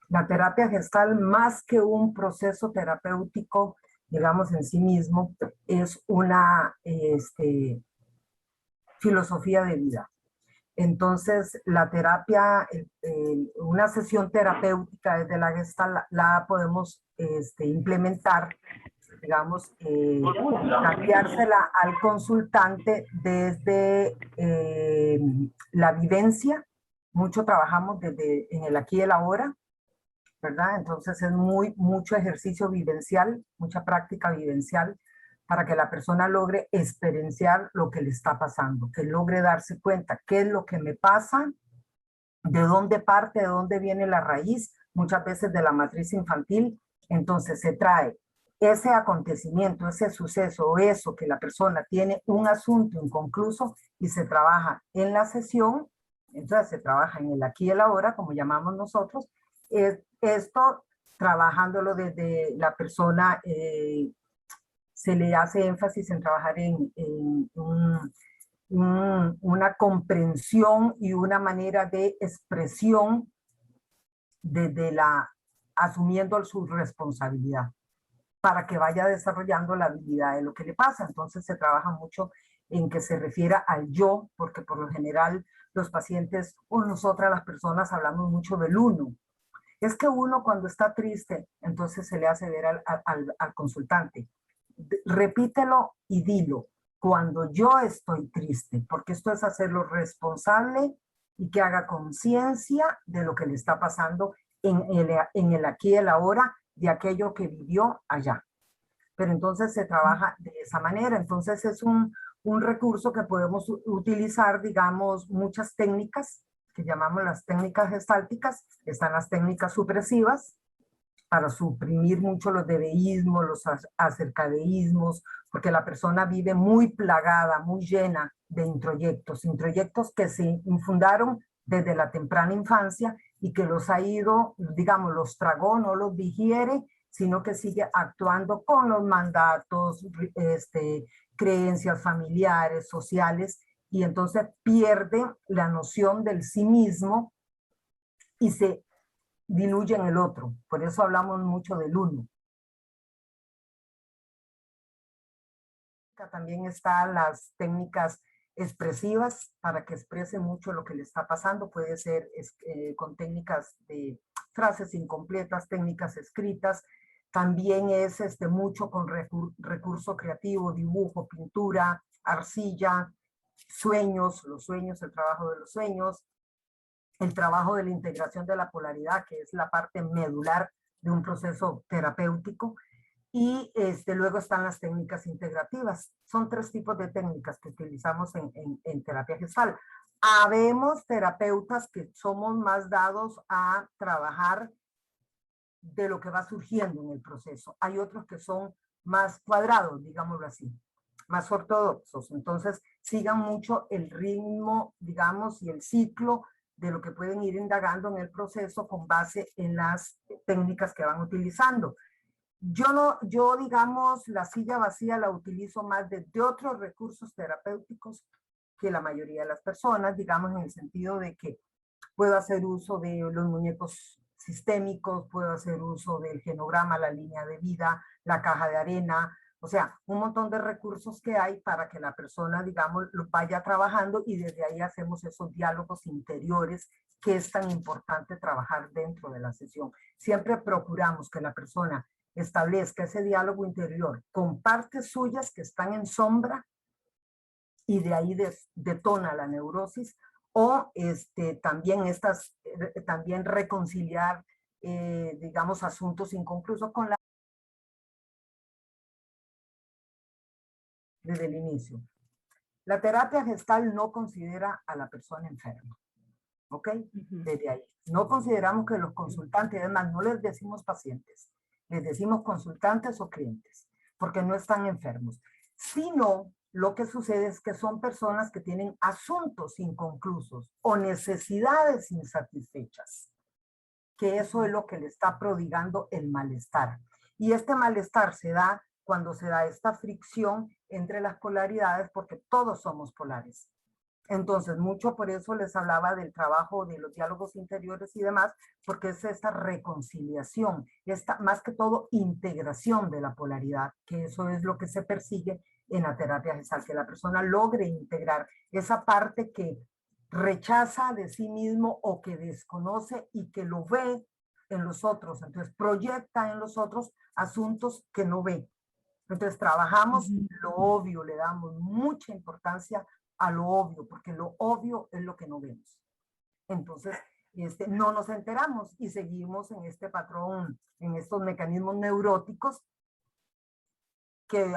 La terapia gestal, más que un proceso terapéutico, digamos en sí mismo, es una filosofía de vida. Entonces, la terapia, una sesión terapéutica desde la Gestalt la podemos implementar, digamos, cambiársela al consultante desde la vivencia. Mucho trabajamos desde en el aquí y el ahora, ¿verdad? Entonces es mucho ejercicio vivencial, mucha práctica vivencial para que la persona logre experienciar lo que le está pasando, que logre darse cuenta qué es lo que me pasa, de dónde parte, de dónde viene la raíz, muchas veces de la matriz infantil. Entonces se trae ese acontecimiento, ese suceso o eso que la persona tiene un asunto inconcluso y se trabaja en la sesión. Entonces se trabaja en el aquí y el ahora, como llamamos nosotros. Esto trabajándolo desde la persona, se le hace énfasis en trabajar en una comprensión y una manera de expresión desde la asumiendo su responsabilidad para que vaya desarrollando la habilidad de lo que le pasa. Entonces se trabaja mucho en que se refiera al yo, porque por lo general los pacientes o nosotras las personas hablamos mucho del uno. Es que uno cuando está triste, entonces se le hace ver al consultante, repítelo y dilo, cuando yo estoy triste, porque esto es hacerlo responsable y que haga conciencia de lo que le está pasando en el aquí y el ahora, de aquello que vivió allá. Pero entonces se trabaja de esa manera. Entonces es un recurso que podemos utilizar, digamos, muchas técnicas que llamamos las técnicas gestálticas. Están las técnicas supresivas para suprimir mucho los debeísmos, los acercadeísmos, porque la persona vive muy plagada, muy llena de introyectos que se infundaron desde la temprana infancia y que los ha ido, digamos, los tragó, no los digiere, sino que sigue actuando con los mandatos, creencias familiares, sociales, y entonces pierde la noción del sí mismo y se diluye en el otro. Por eso hablamos mucho del uno. También están las técnicas expresivas para que exprese mucho lo que le está pasando. Puede ser con técnicas de frases incompletas, técnicas escritas. También es mucho con recurso creativo, dibujo, pintura, arcilla, sueños, los sueños, el trabajo de los sueños, el trabajo de la integración de la polaridad, que es la parte medular de un proceso terapéutico. Y luego están las técnicas integrativas. Son 3 tipos de técnicas que utilizamos en terapia gestal. Habemos terapeutas que somos más dados a trabajar de lo que va surgiendo en el proceso. Hay otros que son más cuadrados, digámoslo así, más ortodoxos. Entonces, sigan mucho el ritmo, digamos, y el ciclo de lo que pueden ir indagando en el proceso con base en las técnicas que van utilizando. Yo, digamos, la silla vacía la utilizo más de otros recursos terapéuticos que la mayoría de las personas, digamos, en el sentido de que puedo hacer uso de los muñecos sistémicos, puedo hacer uso del genograma, la línea de vida, la caja de arena, o sea, un montón de recursos que hay para que la persona, digamos, lo vaya trabajando y desde ahí hacemos esos diálogos interiores que es tan importante trabajar dentro de la sesión. Siempre procuramos que la persona establezca ese diálogo interior con partes suyas que están en sombra y de ahí detona la neurosis, o también también reconciliar, digamos, asuntos inconclusos con la desde el inicio. La terapia gestal no considera a la persona enferma, ¿ok? Desde ahí. No consideramos que los consultantes, además, no les decimos pacientes, les decimos consultantes o clientes, porque no están enfermos, sino lo que sucede es que son personas que tienen asuntos inconclusos o necesidades insatisfechas, que eso es lo que le está prodigando el malestar. Y este malestar se da cuando se da esta fricción entre las polaridades, porque todos somos polares. Entonces, mucho por eso les hablaba del trabajo de los diálogos interiores y demás, porque es esta reconciliación, esta más que todo integración de la polaridad, que eso es lo que se persigue en la terapia gestal, que la persona logre integrar esa parte que rechaza de sí mismo o que desconoce y que lo ve en los otros, entonces proyecta en los otros asuntos que no ve. Entonces trabajamos lo obvio, le damos mucha importancia a lo obvio, porque lo obvio es lo que no vemos. Entonces, no nos enteramos y seguimos en este patrón, en estos mecanismos neuróticos que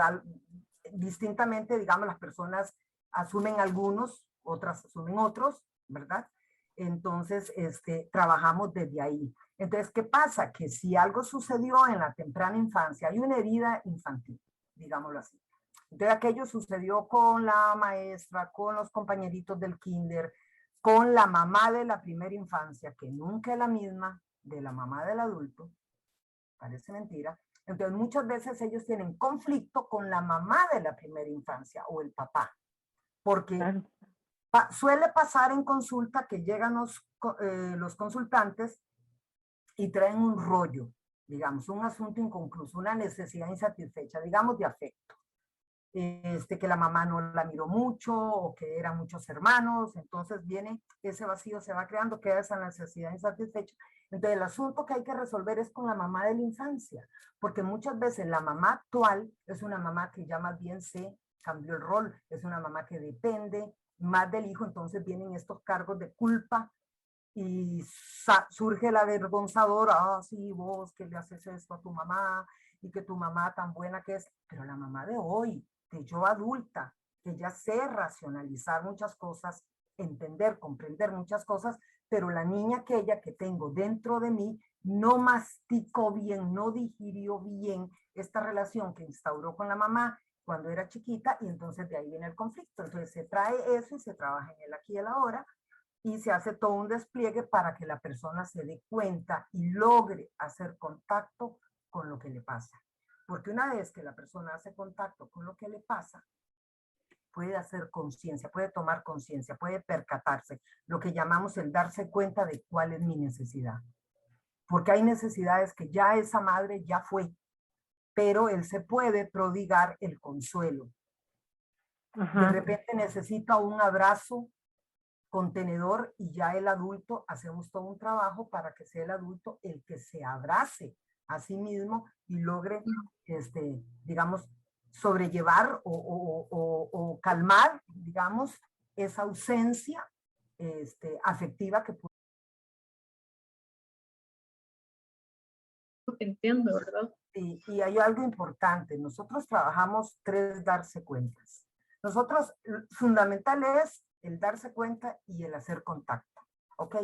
distintamente, digamos, las personas asumen algunos, otras asumen otros, ¿verdad? Entonces, trabajamos desde ahí. Entonces, ¿qué pasa? Que si algo sucedió en la temprana infancia, hay una herida infantil, digámoslo así. Entonces, aquello sucedió con la maestra, con los compañeritos del kinder, con la mamá de la primera infancia, que nunca es la misma de la mamá del adulto, parece mentira. Entonces, muchas veces ellos tienen conflicto con la mamá de la primera infancia o el papá, porque claro, suele pasar en consulta que llegan los consultantes y traen un rollo, digamos, un asunto inconcluso, una necesidad insatisfecha, digamos, de afecto. Que la mamá no la miró mucho o que eran muchos hermanos, entonces viene ese vacío, se va creando, queda esa necesidad insatisfecha. Entonces el asunto que hay que resolver es con la mamá de la infancia, porque muchas veces la mamá actual es una mamá que ya más bien se cambió el rol, es una mamá que depende más del hijo, entonces vienen estos cargos de culpa y surge el avergonzador, ah, sí, vos que le haces esto a tu mamá y que tu mamá tan buena que es, pero la mamá de hoy, de yo adulta, que ya sé racionalizar muchas cosas, entender, comprender muchas cosas, pero la niña aquella que tengo dentro de mí no masticó bien, no digirió bien esta relación que instauró con la mamá cuando era chiquita y entonces de ahí viene el conflicto. Entonces se trae eso y se trabaja en el aquí y el ahora y se hace todo un despliegue para que la persona se dé cuenta y logre hacer contacto con lo que le pasa. Porque una vez que la persona hace contacto con lo que le pasa, puede hacer conciencia, puede tomar conciencia, puede percatarse, lo que llamamos el darse cuenta de cuál es mi necesidad. Porque hay necesidades que ya esa madre ya fue, pero él se puede prodigar el consuelo. Ajá. De repente necesita un abrazo contenedor y ya el adulto hacemos todo un trabajo para que sea el adulto el que se abrace a sí mismo y logre, digamos, sobrellevar o calmar, digamos, esa ausencia afectiva que puede. Entiendo, ¿verdad? Y hay algo importante, nosotros trabajamos 3 darse cuentas. Nosotros, fundamental es el darse cuenta y el hacer contacto, ¿ok?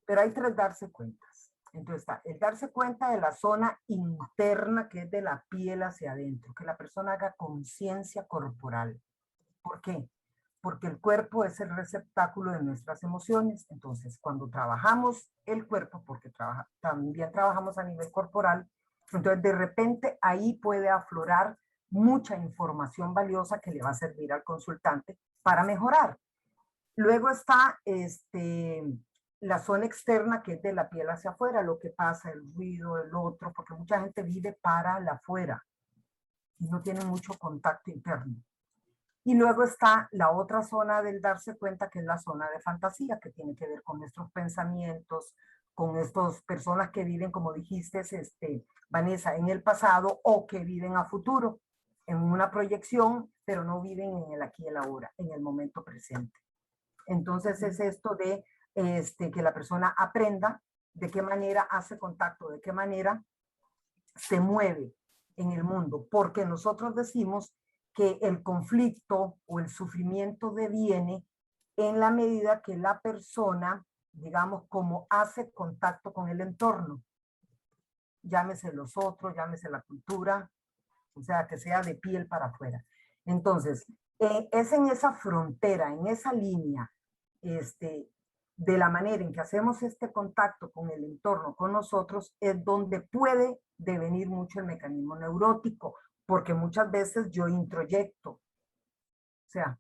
Pero hay 3 darse cuentas. Entonces está el darse cuenta de la zona interna que es de la piel hacia adentro, que la persona haga conciencia corporal. ¿Por qué? Porque el cuerpo es el receptáculo de nuestras emociones. Entonces, cuando trabajamos el cuerpo, porque también trabajamos a nivel corporal, entonces de repente ahí puede aflorar mucha información valiosa que le va a servir al consultante para mejorar. Luego está la zona externa que es de la piel hacia afuera, lo que pasa, el ruido, el otro, porque mucha gente vive para la afuera y no tiene mucho contacto interno. Y luego está la otra zona del darse cuenta, que es la zona de fantasía, que tiene que ver con nuestros pensamientos, con estas personas que viven, como dijiste, Vanessa, en el pasado o que viven a futuro, en una proyección, pero no viven en el aquí y el ahora, en el momento presente. Entonces es esto de que la persona aprenda de qué manera hace contacto, de qué manera se mueve en el mundo, porque nosotros decimos que el conflicto o el sufrimiento deviene en la medida que la persona, digamos, como hace contacto con el entorno. Llámese los otros, llámese la cultura, o sea, que sea de piel para afuera. Entonces, es en esa frontera, en esa línea, de la manera en que hacemos este contacto con el entorno, con nosotros, es donde puede devenir mucho el mecanismo neurótico, porque muchas veces yo introyecto, o sea,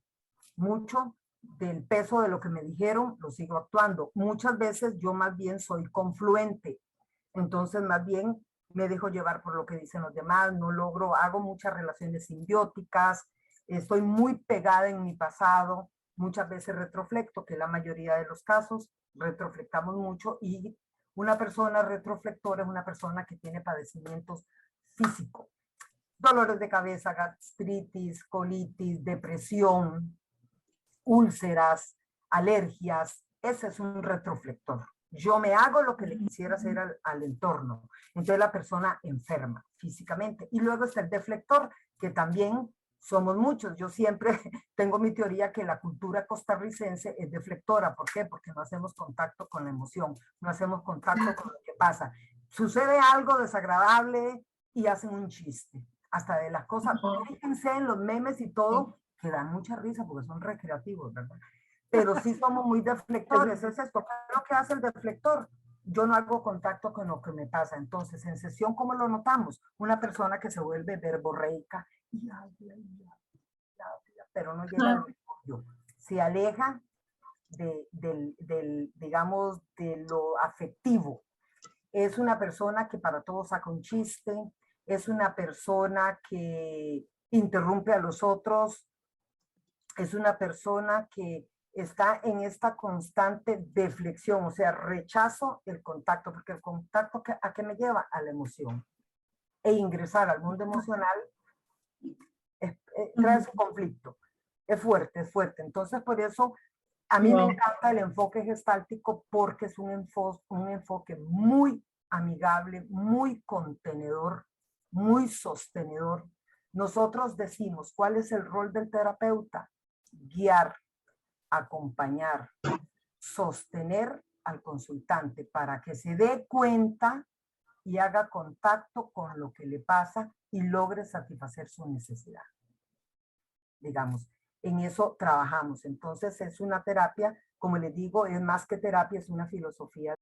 mucho del peso de lo que me dijeron, lo sigo actuando. Muchas veces yo más bien soy confluente, entonces más bien me dejo llevar por lo que dicen los demás, no logro, hago muchas relaciones simbióticas, estoy muy pegada en mi pasado, muchas veces retroflecto, que la mayoría de los casos retroflectamos mucho, y una persona retroflectora es una persona que tiene padecimientos físicos, dolores de cabeza, gastritis, colitis, depresión, úlceras, alergias. Ese es un retroflector. Yo me hago lo que le quisiera hacer al entorno. Entonces la persona enferma físicamente. Y luego está el deflector, que también somos muchos. Yo siempre tengo mi teoría que la cultura costarricense es deflectora. ¿Por qué? Porque no hacemos contacto con la emoción, no hacemos contacto con lo que pasa. Sucede algo desagradable y hacen un chiste. Hasta de las cosas, fíjense en los memes y todo, que dan mucha risa porque son recreativos, ¿verdad? Pero sí somos muy deflectores. Es esto, ¿qué es lo que hace el deflector? Yo no hago contacto con lo que me pasa. Entonces, en sesión, ¿cómo lo notamos? Una persona que se vuelve verborreica, pero no llega al orgullo. Se aleja digamos, de lo afectivo. Es una persona que para todo saca un chiste, es una persona que interrumpe a los otros, es una persona que está en esta constante deflexión, o sea, rechazo el contacto, porque el contacto ¿a qué me lleva? A la emoción. E ingresar al mundo emocional trae su conflicto. Es fuerte, es fuerte. Entonces, por eso a mí me encanta el enfoque gestáltico, porque es un enfoque muy amigable, muy contenedor, muy sostenedor. Nosotros decimos, ¿cuál es el rol del terapeuta? Guiar, acompañar, sostener al consultante para que se dé cuenta y haga contacto con lo que le pasa y logre satisfacer su necesidad. Digamos, en eso trabajamos. Entonces es una terapia, como les digo, es más que terapia, es una filosofía